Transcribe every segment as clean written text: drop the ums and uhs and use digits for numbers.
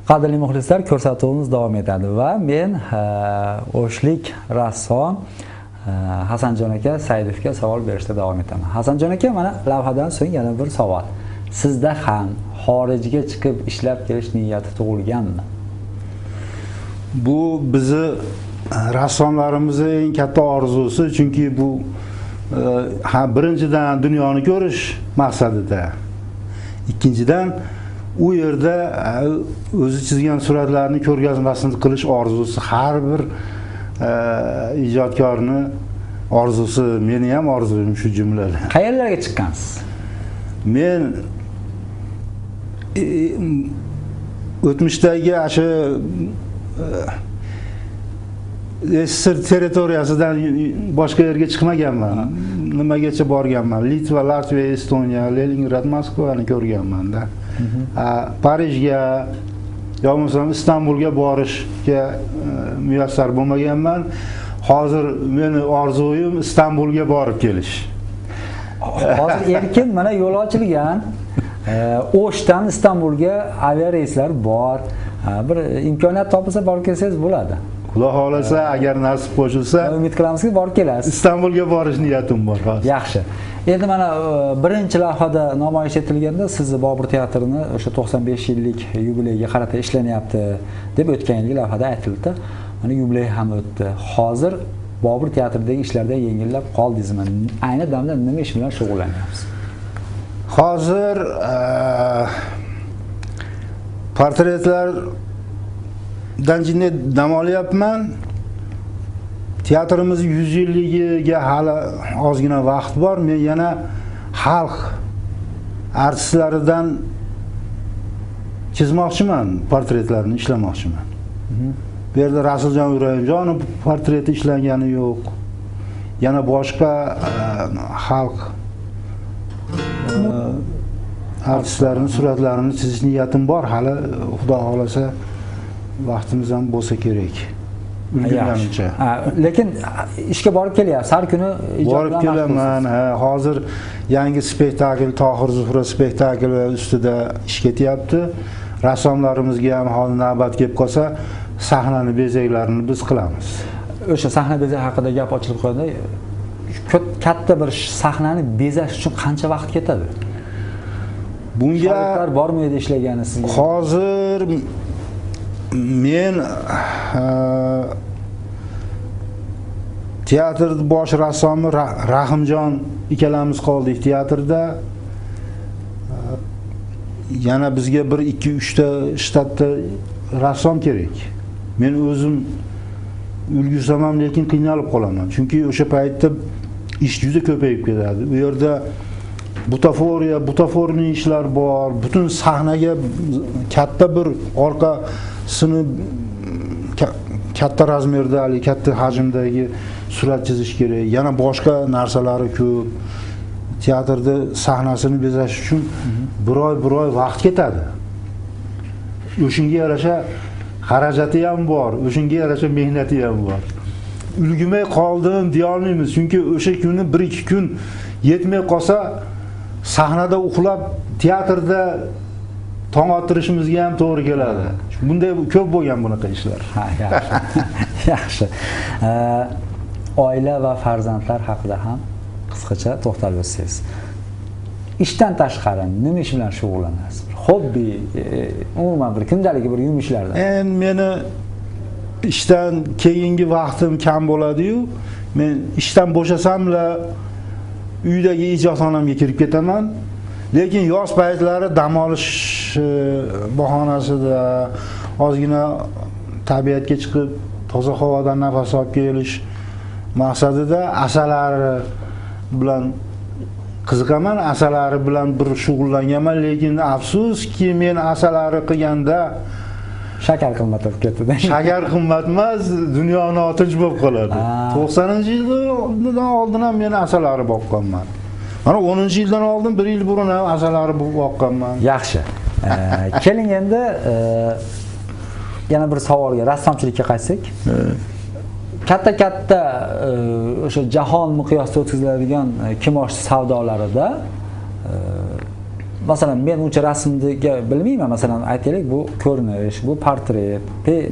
Qadrli muxlislar, ko'rsatuvimiz davom etadi va men o'shlik rassom Hasanjon aka Saidovga savol berishda davom etaman. Hasanjon aka, mana lavhadan so'ng yana bir savol. Sizda ham xorijga chiqib ishlab kelish niyati tug'ilganmi? Bu bizi rassomlarimizning eng katta orzusi, chunki bu birinchidan dunyoni ko'rish maqsadida, ikkinchidan u yerda o'zi chizgan suratlarni ko'rgazmasini qilish orzusi har bir ijodkorni orzusi, meni ham orzum shu jumladan. Qayerlarga chiqqansiz? Men o'tmishdagi shu SSR territoriyasidan boshqa yerga chiqmaganman. Nimagacha borganman? Litva, Latviya, Estoniya, Leningrad, Moskvani ko'rganman-da. Parijga yo bo'lmasam Istanbulga borishga muyassar bo'lmaganman. Hozir meni orzuyim Istanbulga borib kelish. Hozir erkin mana yo'l ochilgan. O'shdan Istanbulga avia reyslar bor. Bir imkoniyat topilsa borib kelsangiz bo'ladi. Xudo xolasa, agar nasib qo'shilsa, umid qilamizki, borib kelasiz. Istanbulga borish niyatim bor hozir. Yaxshi. Endi mana birinchi lavhada namoyish etilganda sizni Bobur teatrini o'sha 95 yillik yubileyga qarata ishlanyapti deb o'tgan yilgi lavhada aytildi. Mana yubiley ham o'tdi. Hozir Bobur teatridagi ishlarda yengillab qoldingizmi? Ayni damda nima ish bilan shug'ullanyapsiz? Hozir portretlar danjinda dam olyapman. Teatrimiz 100 yilligiga hali ozgina vaqt bor. Men yana xalq artistlaridan chizmoqchiman, portretlarni ishlamoqchiman. Bu yerda Rasuljon Urayimjonov portreti ishlangani yo'q. Yana boshqa xalq artistlarining suratlarini chizish niyatim bor. Hali Xudo xolasa vaqtimiz ham bo'lsa kerak. Ulgurgancha. Lekin ishga borib kelyapsiz. Har kuni borib kelaman. Hozir yangi spektakl, Tohir Zuhra spektakli ustida ish ketyapti. Rassomlarimizga ham hozir navbat kelib qolsa, sahnani bezaklarini biz qilamiz. O'sha sahna bezak haqida gap ochilib qoldi. Katta bir sahnani bezash uchun qancha vaqt ketadi? Bunga shogirdlar bormi edi ishlagani sizga? Hozir men teatr bosh rassomi Rahimjon ikkalamiz qoldik teatrda. Yana bizga 1-2-3 ta shtatda rassom kerak. Men o'zim ulgursam ham lekin qiynalib qolaman. Chunki o'sha paytda ish juda ko'payib ketadi. U yerda butaforniy ishlar bor. Butun sahnaga katta bir orqasini katta razmerda, katta hajmdagi surat chizish kerak. Yana boshqa narsalari ko'p. Teatrda sahnasini bezash uchun bir oy vaqt ketadi. O'shunga yarasha xarajati ham bor, o'shunga yarasha mehnati ham bor. Ulgumay qoldim deya olmaymiz, chunki o'sha kuni 1-2 kun yetmay qolsa sahnada uxlab teatrda tong ottirishimizga ham to'g'ri keladi. Bunday ko'p bo'lgan bunaqa ishlar. Yaxshi. Yaxshi. Oila va farzandlar haqida ham qisqacha to'xtalib o'tsangiz. Ishdan tashqari nima ish bilan shug'ullanasiz? Hobbi, umuman bir kundalik bir yumushlardan. Meni ishdan keyingi vaqtim kam bo'ladi-yu, men ishdan bo'shasamla uydagi ijodxonamga kirib ketaman. Lekin yoz paytlari dam olish bahonasida ozgina tabiatga chiqib, toza havodan nafas olib kelish maqsadida asalari bilan qiziqaman, asalari bilan bir shug'ullanganman, lekin afsuski men asalari qilganda shakar qimmat bo'lib ketdi. Shakar qimmat emas, dunyo notinch bo'lib qoladi. 90-yildan oldin ham men asalari boqqanman. Mana 10-yildan oldin 1 yil burun ham asalari boqqanman. Yaxshi. Keling endi yana bir savolga, rassomchilikka qaytsak. Katta o'sha jahon miqyosida o'tkaziladigan kimosh savdolarida masalan men uncha rasmga bilmayman, masalan aytaylik bu ko'rinish, bu portret,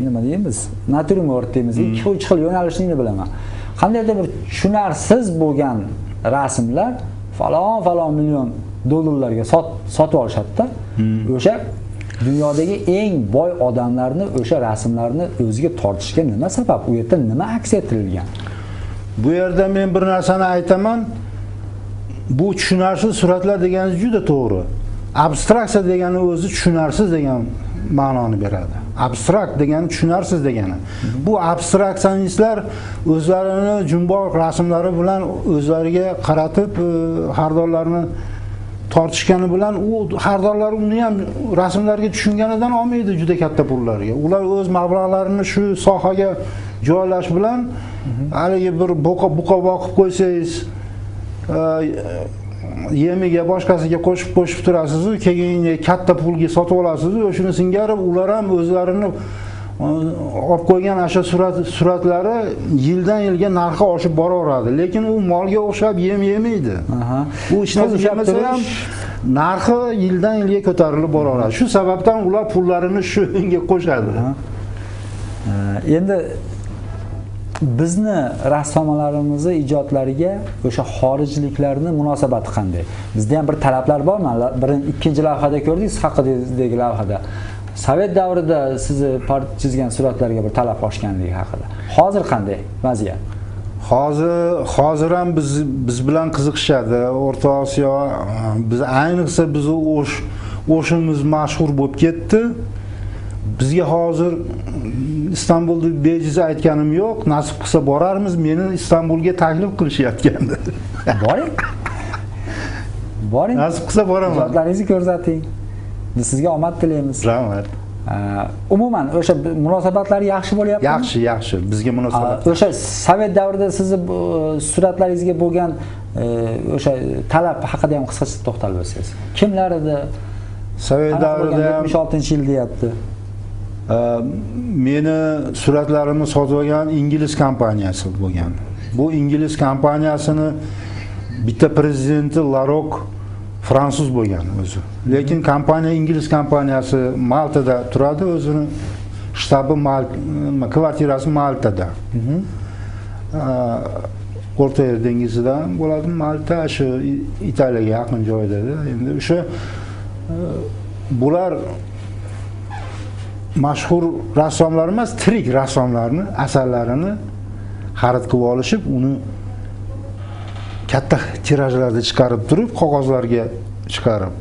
nima deymiz, natyurmort deymiz, 2-3 xil yo'nalishni bilaman. Qandaydir bir tushunarsiz bo'lgan rasmlar falon million dollarlarga sotib olishadi-da. O'sha dunyodagi eng boy odamlarni o'sha rasmlarni o'ziga tortishga nima sabab? U yerda nima aks ettirilgan? Bu yerda men bir narsani aytaman. Bu tushunarsiz suratlar degani juda to'g'ri. Abstraksiya degani o'zi tushunarsiz degan ma'noni beradi. Abstrakt degani tushunarsiz degani. Bu abstraksionistlar o'zlarini jumboq rasmlari bilan o'zlariga qaratib xaridorlarni tortishgani bilan u xaridorlar uni ham rasmlarga tushunganidan olmaydi juda katta pullarga. Ular o'z mablag'larini shu sohaga joylash bilan haligi bir buqa boqib qo'ysangiz yemiga boshqasiga qo'shib turasiz, keyin katta pulga sotib olasiz, o'shuni singari ular ham o'zlarini olib qo'ygan o'sha suratlari yildan yilga narxi oshib boraveradi, lekin u molga o'xshab yemaydi. U hech narsa yemasa ham narxi yildan yilga ko'tarilib boraveradi. Shu sababdan ular pullarini shunga qo'shadi. Endi bizni rassomalarimizni ijodlariga o'sha xorijliklarning munosabati qanday? Bizda ham bir talablar bormi? Ikkinchi lavhada ko'rdik, siz haqidagi lavhada. Sovet davrida sizni chizgan suratlarga bir talab oshganligi haqida. Hozir qanday vaziyat? Hozir ham biz bilan qiziqishadi. O'rta Osiyo, biz ayniqsa bizni o'shimiz mashhur bo'lib ketdi. Bizga hozir Istanbulda bejiz aytganim yo'q. Nasib qilsa borarmiz. Meni Istanbulga taklif qilishyapgandi. Boring. Nasib qilsa boraman. Ijodlaringizni ko'rsating. Biz sizga omad tilaymiz. Rahmat. Umuman o'sha munosabatlar yaxshi bo'lyaptimi? Yaxshi. Bizga munosabat. O'sha Sovet davrida sizni suratlaringizga bo'lgan o'sha talab haqida ham qisqacha to'xtalib o'tsangiz. Kimlar edi? Sovet davrida 76-yil deyapti. Meni suratlarimni sotib olgan ingliz kompaniyasi bo'lgan. Bu ingliz kompaniyasini bitta prezidenti Larok fransuz bo'lgan o'zi. Lekin kompaniya ingliz kompaniyasi Maltada turadi, o'zini shtabi kvartirasi Maltada. O'rta Yer dengizidan bo'ladi. Malta shu Italiyaga yaqin joyda. Endi o'sha bular mashhur rassomlar emas, tirik rassomlarni asarlarini xarid qilib olishib, uni katta tirajlarda chiqarib turib, qog'ozlarga chiqarib,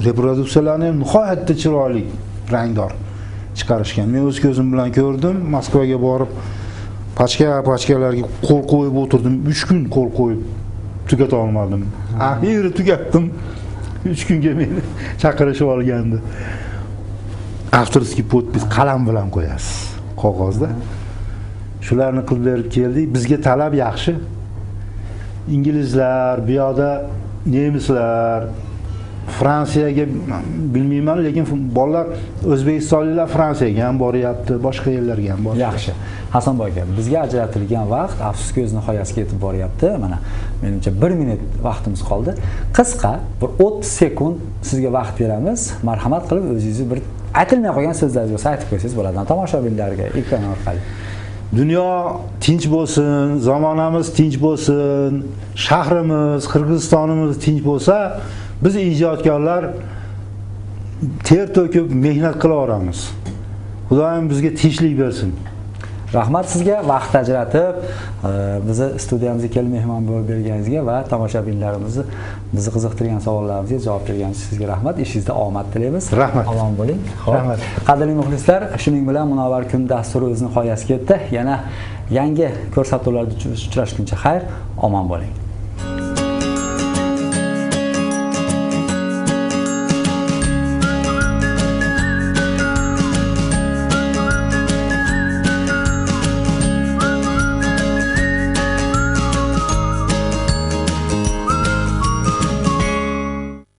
reproduksiyalarni ham nihoyatda chiroyli, rangdor chiqarishgan. Men o'z ko'zim bilan ko'rdim. Moskvaga borib, pachkalarga qo'l qo'yib o'tirdim. 3 kun qo'l qo'yib tugata olmadim. Axiri tugatdim. 3 kunga meni chaqirishib olgandi. Avtorskiy podpis qalam bilan qo'yasiz qog'ozda. Shularni qilib berib keldik. Bizga talab yaxshi. Inglizlar, bu yoqda nemislar, Fransiyaga bilmayman, lekin bolalar o'zbekistonliklar Fransiyaga ham boryapti, boshqa yerlarga ham boryapti. Yaxshi. Hasanboy aka, bizga ajratilgan vaqt afsuski o'z nihoyasiga yetib boryapti. Mana menimcha 1 minut vaqtimiz qoldi. Qisqa bir 30 sekund sizga vaqt beramiz. Marhamat qilib o'zingizni bir aytilmay qolgan so'zlaringiz bo'lsa aytib qo'ysangiz bo'ladi. Tomoshabinlarga ekran orqali. Dunyo tinch bo'lsin, zamonamiz tinch bo'lsin, shahrimiz, Qirg'izistonimiz tinch bo'lsa, biz ijodkorlar ter to'kib mehnat qilaveramiz. Xudoyim bizga tinchlik bersin. Rahmat sizga vaqt ajratib, bizni studiyamizga kelib mehmon bo'lib berganingizga va tomoshabinlarimizni bizni qiziqtirgan savollarimizga javob berganingiz sizga rahmat. Ishingizda omad tilaymiz. Rahmat. Omon bo'ling. Rahmat. Qadrli muxlislar, shuning bilan Munavvar kun dasturi o'z nihoyasiga yetdi. Yana yangi ko'rsatuvlarda uchrashguncha xayr, omon bo'ling.